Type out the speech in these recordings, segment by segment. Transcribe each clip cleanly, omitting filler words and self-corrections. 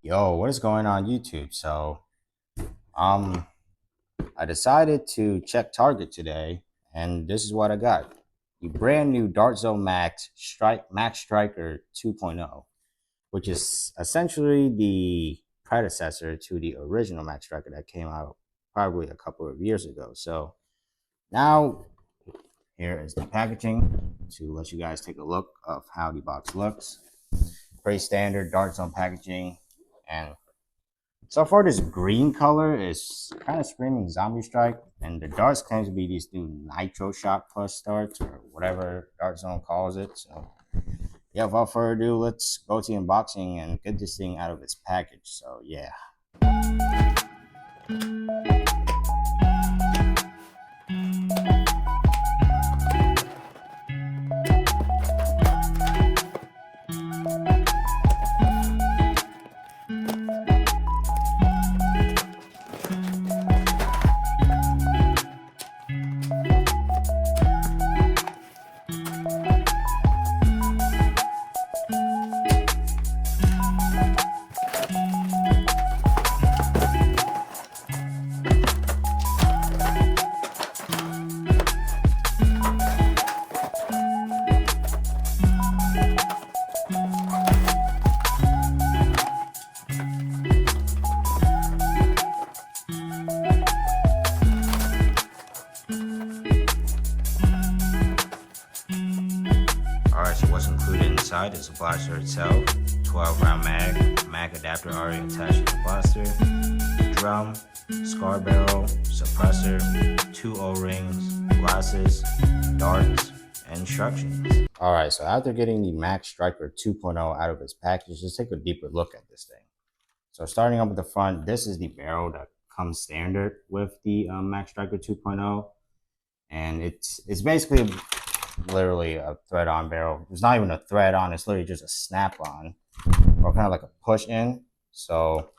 Yo, what is going on YouTube? Um, I decided to check Target today, and this is what I got: the brand new Dart Zone Max Striker 2.0, which is essentially the predecessor to the original Max Striker that came out probably a couple of years ago. So now here is the packaging to let you guys take a look of how the box looks. Pretty standard Dart Zone packaging, and so far, this green color is kind of screaming Zombie Strike, and the darts claims to be these new Nitro Shock Plus darts, or whatever Dart Zone calls it. So, yeah, without further ado, let's go to the unboxing and get this thing out of its package. So, yeah. Alright, so what's included inside is the blaster itself, 12 round mag adapter already attached to the blaster, drum, scar barrel, suppressor, 2 O-rings, glasses, darts, and instructions. Alright, so after getting the Max Striker 2.0 out of its package, let's take a deeper look at this thing. So starting up at the front, this is the barrel that comes standard with the Max Striker 2.0, and it's basically literally a thread-on barrel. It's not even a thread-on; it's literally just a snap-on, or kind of like a push-in. So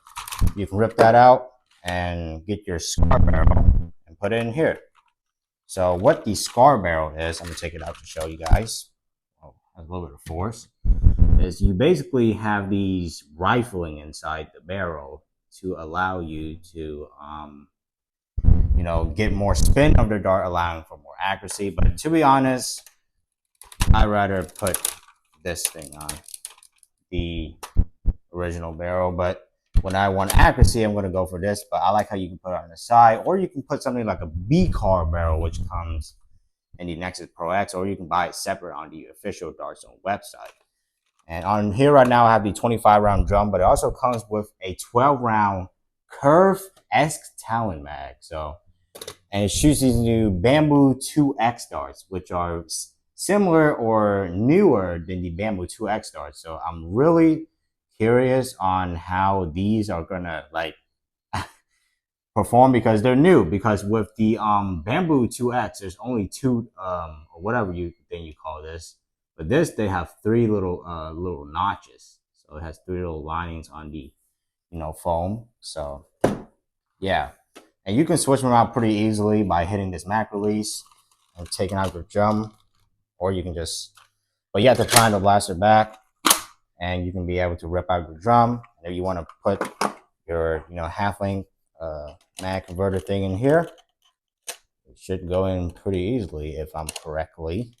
you can rip that out and get your scar barrel and put it in here. So what the scar barrel is, I'm gonna take it out to show you guys. Oh, has a little bit of force. Is you basically have these rifling inside the barrel to allow you to get more spin of the dart, allowing for more accuracy. But to be honest, I'd rather put this thing on the original barrel. But when I want accuracy, I'm going to go for this. But I like how you can put it on the side, or you can put something like a B-car barrel, which comes in the Nexus Pro X, or you can buy it separate on the official Dart Zone website. And on here right now, I have the 25 round drum, but it also comes with a 12 round curve-esque Talon mag. And it shoots these new Bamboo 2X darts, which are similar or newer than the Bamboo 2X darts. So I'm really curious on how these are gonna perform, because they're new. Because with the Bamboo 2X, there's only two or whatever you call this. But this, they have three little notches. So it has three little linings on the foam. So yeah. And you can switch them out pretty easily by hitting this Mac release and taking out your drum, or you can but you have to prime the blaster back, and you can be able to rip out your drum. And if you want to put your half length mag converter thing in here, it should go in pretty easily if I'm correctly.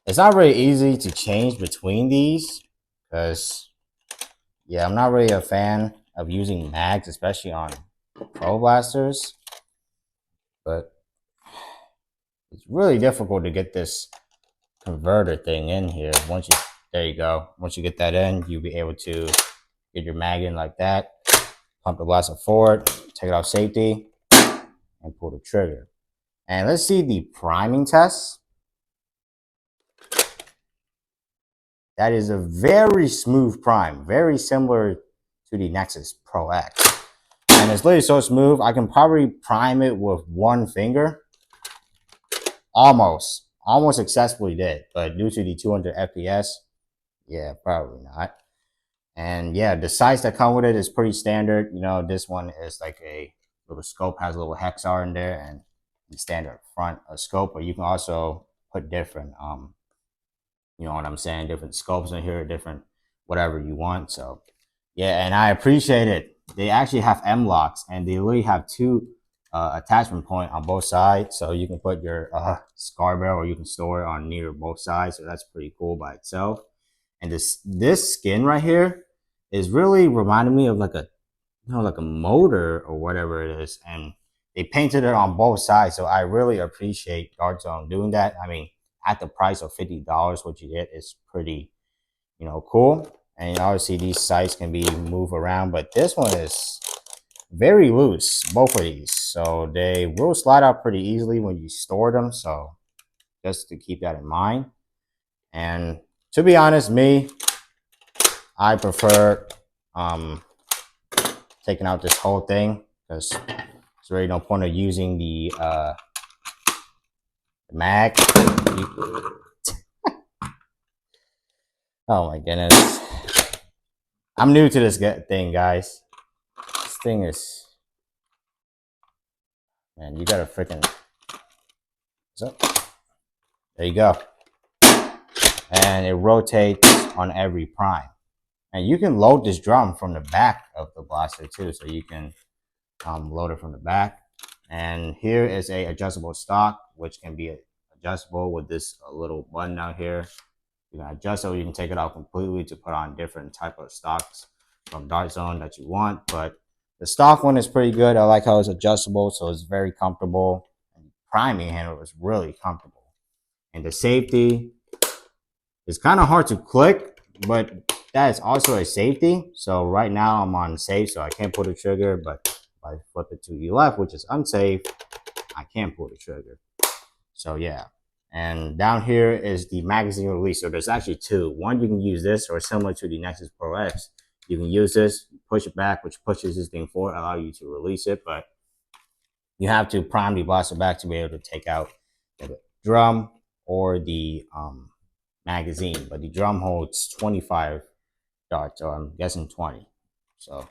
It's not really easy to change between these because, yeah, I'm not really a fan of using mags, especially on pro blasters. But it's really difficult to get this converter thing in here. There you go. Once you get that in, you'll be able to get your mag in like that, pump the blaster forward, take it off safety, and pull the trigger. And let's see the priming test. That is a very smooth prime, very similar to the Nexus Pro X. And it's literally so smooth, I can probably prime it with one finger. Almost successfully did, but due to the 200 FPS, yeah, probably not. And yeah, the sights that come with it is pretty standard. This one is like a little scope, has a little hexar in there, and the standard front scope. But you can also put different, you know what I'm saying, different scopes in here, different whatever you want. So yeah, and I appreciate it. They actually have M locks, and they really have two attachment point on both sides, so you can put your scar barrel, or you can store it on near both sides. So that's pretty cool by itself. And this skin right here is really reminding me of like a like a motor or whatever it is, and they painted it on both sides. So I really appreciate Dart Zone doing that. I mean, at the price of $50, what you get is pretty, cool. And obviously these sights can be moved around, but this one is very loose, both of these. So they will slide out pretty easily when you store them. So just to keep that in mind. And to be honest, I prefer taking out this whole thing, because there's really no point of using the mag. Oh my goodness. I'm new to this thing, guys. This thing is, man, you gotta freaking, so there you go. And it rotates on every prime. And you can load this drum from the back of the blaster too, so you can load it from the back. And here is a adjustable stock, which can be adjustable with this little button out here. You can adjust it, or you can take it out completely to put on different type of stocks from Dart Zone that you want. But the stock one is pretty good. I like how it's adjustable, so it's very comfortable. And the priming handle is really comfortable. And the safety is kind of hard to click, but that is also a safety. So right now I'm on safe, so I can't pull the trigger. But if I flip it to the left, which is unsafe, I can pull the trigger. So yeah. And down here is the magazine release. So there's actually two. One, you can use this, or similar to the Nexus Pro X, you can use this, push it back, which pushes this thing forward, allow you to release it. But you have to prime the blaster back to be able to take out the drum or the magazine. But the drum holds 25 darts, or I'm guessing 20. So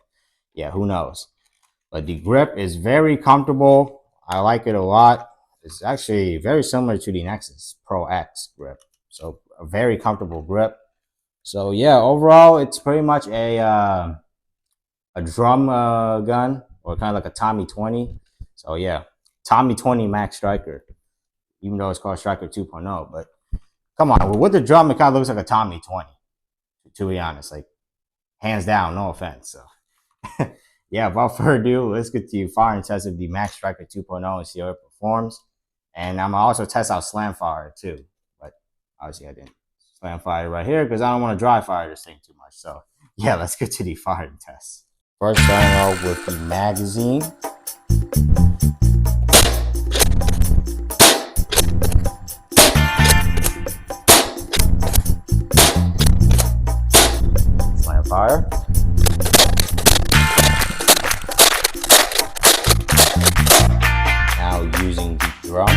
yeah, who knows? But the grip is very comfortable. I like it a lot. It's actually very similar to the Nexus Pro X grip. So a very comfortable grip. So yeah, overall, it's pretty much a drum gun, or kind of like a Tommy 20. So yeah, Tommy 20 Max Stryker, even though it's called Stryker 2.0. But come on, with the drum, it kind of looks like a Tommy 20, to be honest. Like, hands down, no offense. So yeah, without further ado, let's get to fire and test of the Max Stryker 2.0 and see how it performs. And I'm gonna also test out slam fire too, but obviously I didn't slam fire right here because I don't want to dry fire this thing too much. So yeah, let's get to the fire test. First, starting out with the magazine. Slam fire. Now using the drum.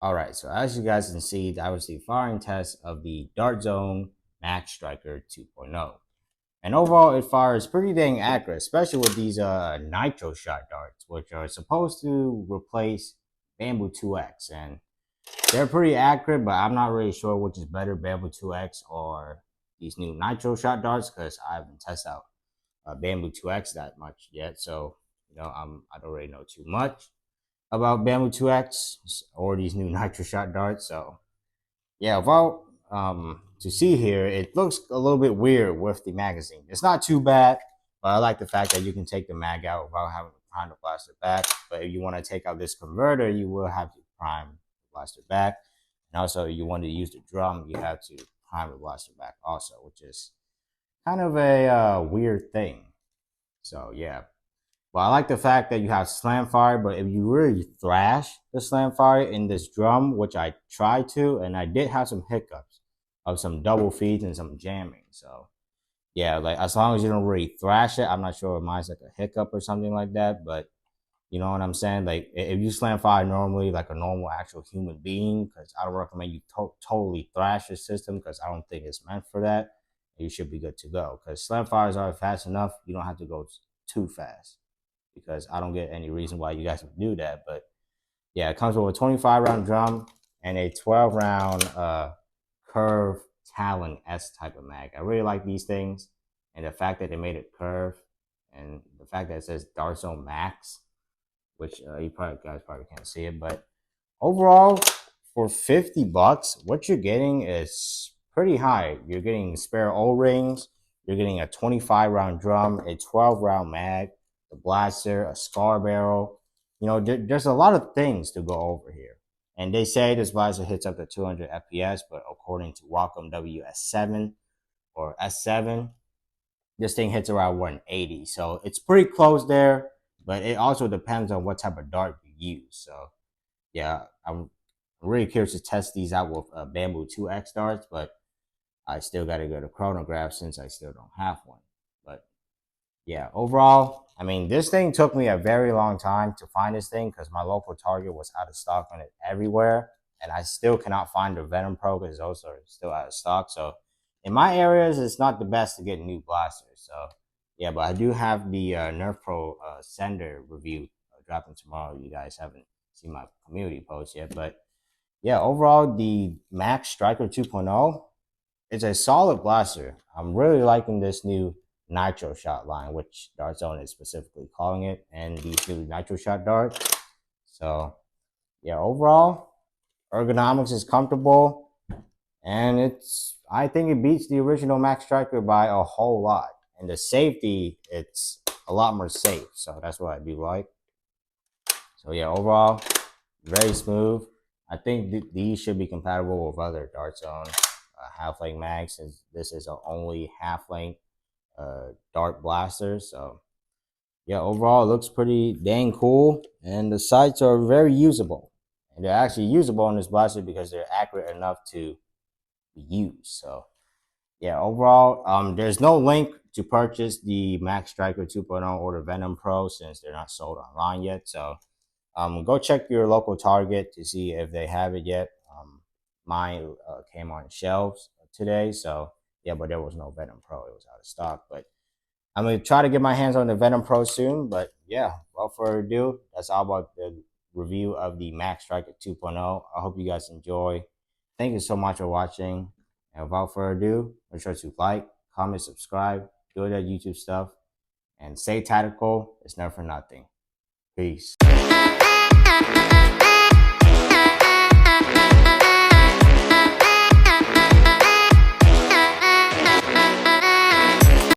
Alright, so as you guys can see, that was the firing test of the Dart Zone Max Stryker 2.0. And overall, it fires pretty dang accurate, especially with these nitro shot darts, which are supposed to replace Bamboo 2X. And they're pretty accurate, but I'm not really sure which is better, Bamboo 2X or these new nitro shot darts, because I haven't tested out Bamboo 2X that much yet. So, I don't really know too much. about Bamboo 2X or these new nitro shot darts. So yeah, well, to see here, it looks a little bit weird with the magazine. It's not too bad, but I like the fact that you can take the mag out without having to prime the blaster back. But if you want to take out this converter, you will have to prime the blaster back. And also, you want to use the drum, you have to prime the blaster back also, which is kind of a weird thing. So yeah, but I like the fact that you have slam fire, but if you really thrash the slam fire in this drum, which I tried to, and I did have some hiccups of some double feeds and some jamming. So yeah, like as long as you don't really thrash it, I'm not sure if mine's like a hiccup or something like that, but you know what I'm saying? Like if you slam fire normally, like a normal actual human being, because I don't recommend you totally thrash your system because I don't think it's meant for that. You should be good to go because slam fires are fast enough. You don't have to go too fast because I don't get any reason why you guys would do that. But yeah, it comes with a 25 round drum and a 12 round curve Talon S type of mag. I really like these things, and the fact that they made it curve, and the fact that it says Dart Zone Max, which you guys probably can't see it, but overall, for $50, what you're getting is pretty high. You're getting spare O-rings, you're getting a 25 round drum, a 12 round mag, the blaster, a scar barrel. You know, there's a lot of things to go over here. And they say this blaster hits up to 200 FPS, but according to Wacom WS7 or S7, this thing hits around 180. So it's pretty close there, but it also depends on what type of dart you use. So yeah, I'm really curious to test these out with Bamboo 2X darts, but I still got to get a chronograph since I still don't have one. But yeah, overall, I mean, this thing took me a very long time to find this thing because my local Target was out of stock on it everywhere. And I still cannot find the Venom Pro because those are still out of stock. So in my areas, it's not the best to get new blasters. So yeah, but I do have the Nerf Pro Sender review dropping tomorrow. You guys haven't seen my community post yet. But yeah, overall, the Max Stryker 2.0, it's a solid blaster. I'm really liking this new Nitro Shot line, which Dart Zone is specifically calling it, and these new Nitro Shot darts. So yeah, overall, ergonomics is comfortable, and I think it beats the original Max Stryker by a whole lot. And the safety, it's a lot more safe. So that's what I do like. So yeah, overall, very smooth. I think these should be compatible with other Dart Zone half length mags, since this is a only half length dart blaster. So yeah, overall it looks pretty dang cool, and the sights are very usable. And they're actually usable on this blaster because they're accurate enough to be used. So yeah, overall, there's no link to purchase the Max Stryker 2.0 or the Venom Pro since they're not sold online yet. So go check your local Target to see if they have it yet. Mine came on shelves today, so yeah, but there was no Venom Pro. It was out of stock. But I'm gonna try to get my hands on the Venom Pro soon. But yeah, without further ado, that's all about the review of the Max Stryker 2.0. I hope you guys enjoy. Thank you so much for watching. And without further ado, make sure to like, comment, subscribe, do that YouTube stuff, and stay tactical. It's never for nothing. Peace.